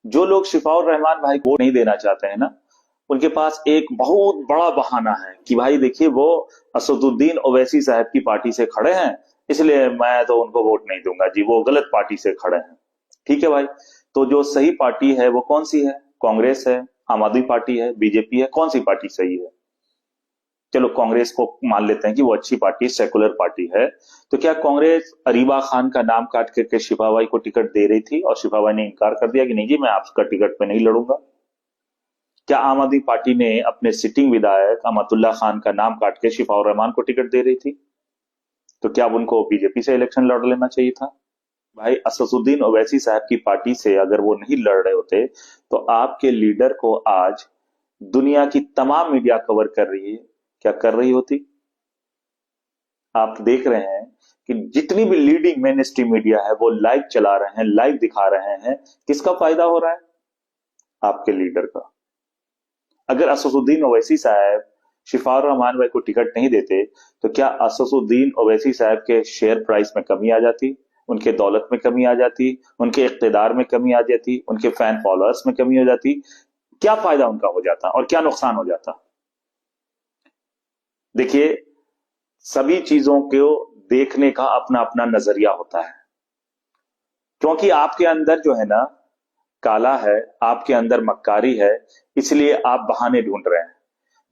जो लोग शिफाउर रहमान भाई को वोट नहीं देना चाहते हैं ना, उनके पास एक बहुत बड़ा बहाना है कि भाई देखिए वो असदुद्दीन ओवैसी साहब की पार्टी से खड़े हैं, इसलिए मैं तो उनको वोट नहीं दूंगा जी, वो गलत पार्टी से खड़े हैं। ठीक है भाई, तो जो सही पार्टी है वो कौन सी है? कांग्रेस है, आम आदमी पार्टी है, बीजेपी है, कौन सी पार्टी सही है? चलो कांग्रेस को मान लेते हैं कि वो अच्छी पार्टी, सेकुलर पार्टी है। तो क्या कांग्रेस अरीबा खान का नाम काट करके शिफाबाई को टिकट दे रही थी और शिफाबाई ने इनकार कर दिया कि नहीं जी मैं आपका टिकट पे नहीं लड़ूंगा? क्या आम आदमी पार्टी ने अपने सिटिंग विधायक अमातुल्ला खान का नाम काट के शिफाउर रहमान को टिकट दे रही थी? तो क्या अब उनको बीजेपी से इलेक्शन लड़ लेना चाहिए था? भाई असदुद्दीन ओवैसी साहब की पार्टी से अगर वो नहीं लड़ रहे होते तो आपके लीडर को आज दुनिया की तमाम मीडिया कवर कर रही है, क्या कर रही होती? आप देख रहे हैं कि जितनी भी लीडिंग मेन स्ट्रीम मीडिया है वो लाइव चला रहे हैं, लाइव दिखा रहे हैं। किसका फायदा हो रहा है? आपके लीडर का। अगर असदुद्दीन ओवैसी साहब शिफाउर रहमान भाई को टिकट नहीं देते तो क्या असदुद्दीन ओवैसी साहब के शेयर प्राइस में कमी आ जाती, उनके दौलत में कमी आ जाती, उनके इक्तदार में कमी आ जाती, उनके फैन फॉलोअर्स में कमी हो जाती? क्या फायदा उनका हो जाता और क्या नुकसान हो जाता? देखिए, सभी चीजों को देखने का अपना अपना नजरिया होता है। क्योंकि आपके अंदर जो है ना काला है, आपके अंदर मक्कारी है, इसलिए आप बहाने ढूंढ रहे हैं।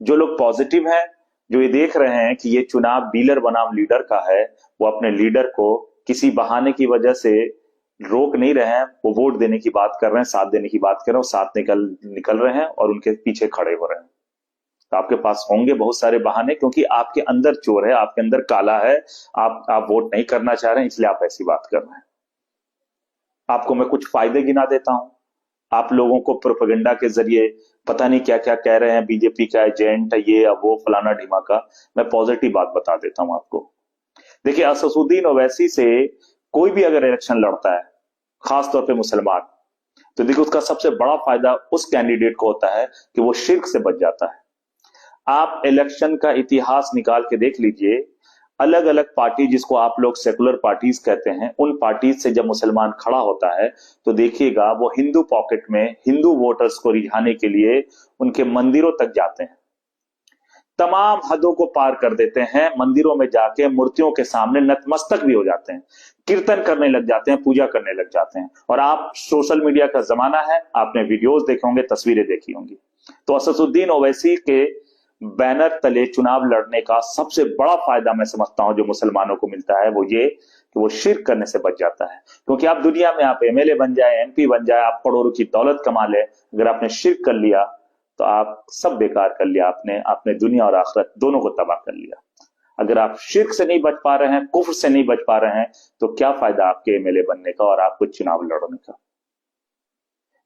जो लोग पॉजिटिव हैं, जो ये देख रहे हैं कि ये चुनाव डीलर बनाम लीडर का है, वो अपने लीडर को किसी बहाने की वजह से रोक नहीं रहे हैं, वो वोट देने की बात कर रहे हैं, साथ देने की बात कर रहे हैं, और साथ निकल निकल रहे हैं और उनके पीछे खड़े हो रहे हैं। तो आपके पास होंगे बहुत सारे बहाने, क्योंकि आपके अंदर चोर है, आपके अंदर काला है। आप वोट नहीं करना चाह रहे हैं, इसलिए आप ऐसी बात कर रहे हैं। आपको मैं कुछ फायदे गिना देता हूं। आप लोगों को प्रोपेगेंडा के जरिए पता नहीं क्या क्या कह रहे हैं, बीजेपी का एजेंट है ये, अब वो, फलाना ढिमाका। मैं पॉजिटिव बात बता देता हूं आपको। देखिए, असदुद्दीन ओवैसी से कोई भी अगर इलेक्शन लड़ता है, खासतौर पे मुसलमान, तो देखिए उसका सबसे बड़ा फायदा उस कैंडिडेट को होता है कि वो शिर्क से बच जाता है। आप इलेक्शन का इतिहास निकाल के देख लीजिए, अलग अलग पार्टी जिसको आप लोग सेकुलर पार्टीज कहते हैं, उन पार्टीज से जब मुसलमान खड़ा होता है तो देखिएगा वो हिंदू पॉकेट में हिंदू वोटर्स को रिझाने के लिए उनके मंदिरों तक जाते हैं, तमाम हदों को पार कर देते हैं, मंदिरों में जाके मूर्तियों के सामने नतमस्तक भी हो जाते हैं, कीर्तन करने लग जाते हैं, पूजा करने लग जाते हैं। और आप सोशल मीडिया का जमाना है, आपने वीडियोस देखे होंगे, तस्वीरें देखी होंगी। तो असदुद्दीन ओवैसी के बैनर तले चुनाव लड़ने का सबसे बड़ा फायदा मैं समझता हूं जो मुसलमानों को मिलता है वो ये कि वो शिर्क करने से बच जाता है। क्योंकि आप दुनिया में आप एमएलए बन जाए, एमपी बन जाए, आप करोड़ों की दौलत कमा ले, अगर आपने शिर्क कर लिया तो आप सब बेकार कर लिया, आपने आपने दुनिया और आखिरत दोनों को तबाह कर लिया। अगर आप शिर्क से नहीं बच पा रहे हैं, कुफ्र से नहीं बच पा रहे हैं, तो क्या फायदा आपके एमएलए बनने का और आपको चुनाव लड़ने का?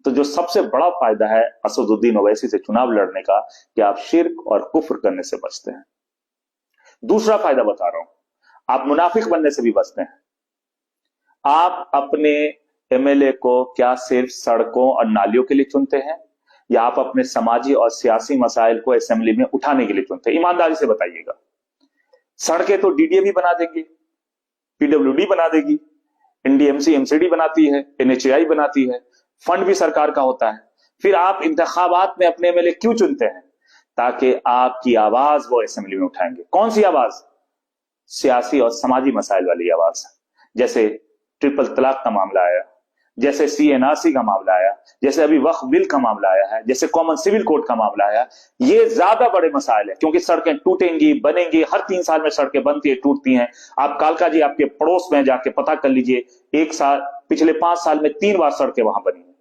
तो जो सबसे बड़ा फायदा है असदुद्दीन ओवैसी से चुनाव लड़ने का कि आप शिर्क और कुफ्र करने से बचते हैं। दूसरा फायदा बता रहा हूं, आप मुनाफिक बनने से भी बचते हैं। आप अपने एमएलए को क्या सिर्फ सड़कों और नालियों के लिए चुनते हैं, या आप अपने समाजी और सियासी मसाइल को असेंबली में उठाने के लिए चुनते हैं? ईमानदारी से बताइएगा। सड़कें तो डीडीए भी बना देंगे, पीडब्ल्यूडी बना देगी, एनडीएमसी एमसीडी बनाती है, एनएचएआई बनाती है, फंड भी सरकार का होता है। फिर आप इंतखाबात में अपने एमएलए क्यों चुनते हैं? ताकि आपकी आवाज वो असेंबली में उठाएंगे। कौन सी आवाज? सियासी और समाजी मसाइल वाली आवाज। जैसे ट्रिपल तलाक का मामला आया, जैसे सीएनआरसी का मामला आया, जैसे अभी वक्फ बिल का मामला आया है, जैसे कॉमन सिविल कोड का मामला आया। ये ज्यादा बड़े मसाइल है, क्योंकि सड़कें टूटेंगी, बनेंगी, हर 3 साल में सड़कें बनती है, टूटती हैं। आप कालका जी आपके पड़ोस में जाके पता कर लीजिए, एक साल, पिछले 5 साल में 3 बार सड़कें वहां बनी है।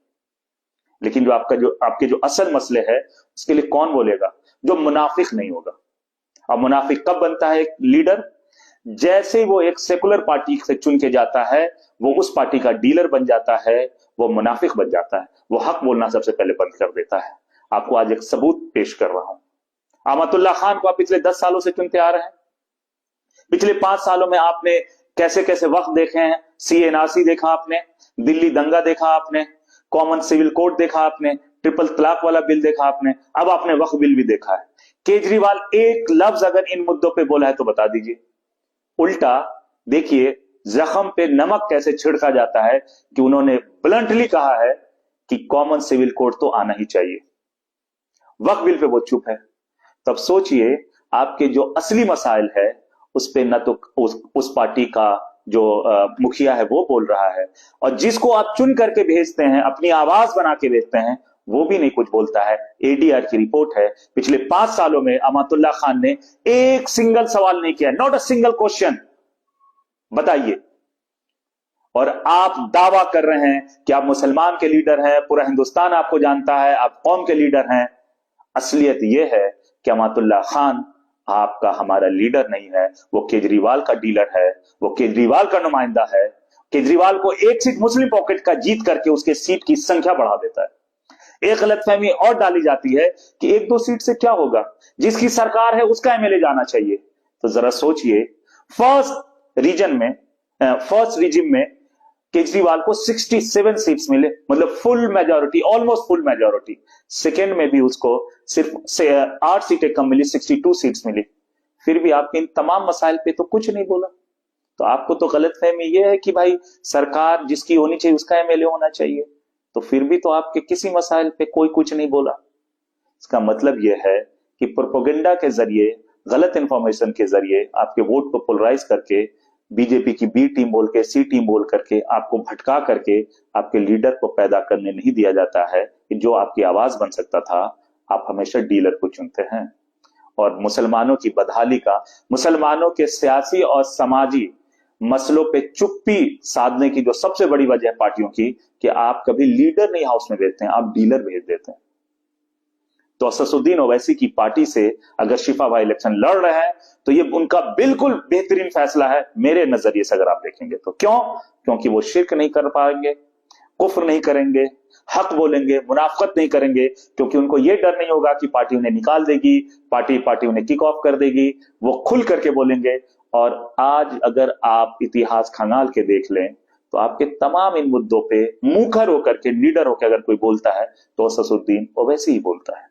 लेकिन जो आपके जो असल मसले है उसके लिए कौन बोलेगा? जो मुनाफिक नहीं होगा। अब मुनाफिक कब बनता है एक लीडर? जैसे वो एक सेकुलर पार्टी से चुन के जाता है, वो उस पार्टी का डीलर बन जाता है, वो मुनाफिक बन जाता है, वो हक बोलना सबसे पहले बंद कर देता है। आपको आज एक सबूत पेश कर रहा हूं। अमातुल्ला खान को आप पिछले 10 सालों से चुनते आ रहे हैं। पिछले 5 सालों में आपने कैसे कैसे वक्त देखे हैं? सीएनआरसी देखा आपने, दिल्ली दंगा देखा आपने, कॉमन सिविल कोड देखा आपने, ट्रिपल तलाक वाला बिल देखा आपने, अब आपने वक्फ बिल भी देखा है। केजरीवाल एक लफ्ज अगर इन मुद्दों पे बोला है तो बता दीजिए। उल्टा देखिए जख्म पे नमक कैसे छिड़का जाता है कि उन्होंने ब्लंटली कहा है कि कॉमन सिविल कोड तो आना ही चाहिए। वक्फ बिल पे वो चुप है। तब सोचिए, आपके जो असली मसाइल है उस पे न तो उस पार्टी का जो मुखिया है वो बोल रहा है, और जिसको आप चुन करके भेजते हैं, अपनी आवाज बना के भेजते हैं, वो भी नहीं कुछ बोलता है। एडीआर की रिपोर्ट है, पिछले 5 सालों में अमातुल्लाह खान ने एक सिंगल सवाल नहीं किया, नॉट अ सिंगल क्वेश्चन। बताइए। और आप दावा कर रहे हैं कि आप मुसलमान के लीडर हैं, पूरा हिंदुस्तान आपको जानता है, आप कौम के लीडर हैं। असलियत यह है कि अमातुल्लाह खान आपका हमारा लीडर नहीं है, वो केजरीवाल का डीलर है, वो केजरीवाल का नुमाइंदा है। केजरीवाल को एक सीट मुस्लिम पॉकेट का जीत करके उसके सीट की संख्या बढ़ा देता है। एक गलतफहमी और डाली जाती है कि 1-2 सीट से क्या होगा, जिसकी सरकार है उसका एमएलए जाना चाहिए। तो जरा सोचिए, फर्स्ट रीजन में फर्स्ट रिजिम में केजरीवाल को 67 सीट्स मिले, मतलब full majority, almost full majority. Second में भी उसको सिर्फ 8 सीटें कम मिली, 62 सीट्स मिली। फिर भी आपके इन तमाम मसाइल पे तो कुछ नहीं बोला। तो आपको तो गलतफहमी यह है कि भाई सरकार जिसकी होनी चाहिए उसका एमएलए होना चाहिए, तो फिर भी तो आपके किसी मसाइल पे कोई कुछ नहीं बोला। इसका मतलब यह है कि प्रोपेगेंडा के जरिए, गलत इंफॉर्मेशन के जरिए आपके वोट को पोलराइज करके, बीजेपी की बी टीम बोल के, सी टीम बोल करके, आपको भटका करके आपके लीडर को पैदा करने नहीं दिया जाता है कि जो आपकी आवाज बन सकता था। आप हमेशा डीलर को चुनते हैं। और मुसलमानों की बदहाली का, मुसलमानों के सियासी और समाजी मसलों पे चुप्पी साधने की जो सबसे बड़ी वजह है पार्टियों की, कि आप कभी लीडर नहीं हाउस में भेजते हैं, आप डीलर भेज देते हैं। तो असदुद्दीन ओवैसी की पार्टी से अगर शिफा भाई इलेक्शन लड़ रहे हैं तो ये उनका बिल्कुल बेहतरीन फैसला है मेरे नजरिए से, अगर आप देखेंगे तो। क्यों? क्योंकि वो शिर्क नहीं कर पाएंगे, कुफ्र नहीं करेंगे, हक बोलेंगे, मुनाफकत नहीं करेंगे, क्योंकि उनको ये डर नहीं होगा कि पार्टी उन्हें निकाल देगी, पार्टी उन्हें किक ऑफ कर देगी। वो खुल करके बोलेंगे। और आज अगर आप इतिहास खंगाल के देख लें तो आपके तमाम इन मुद्दों पे मुखर होकर के, लीडर होकर अगर कोई बोलता है तो असदुद्दीन ओवैसी ही बोलता है।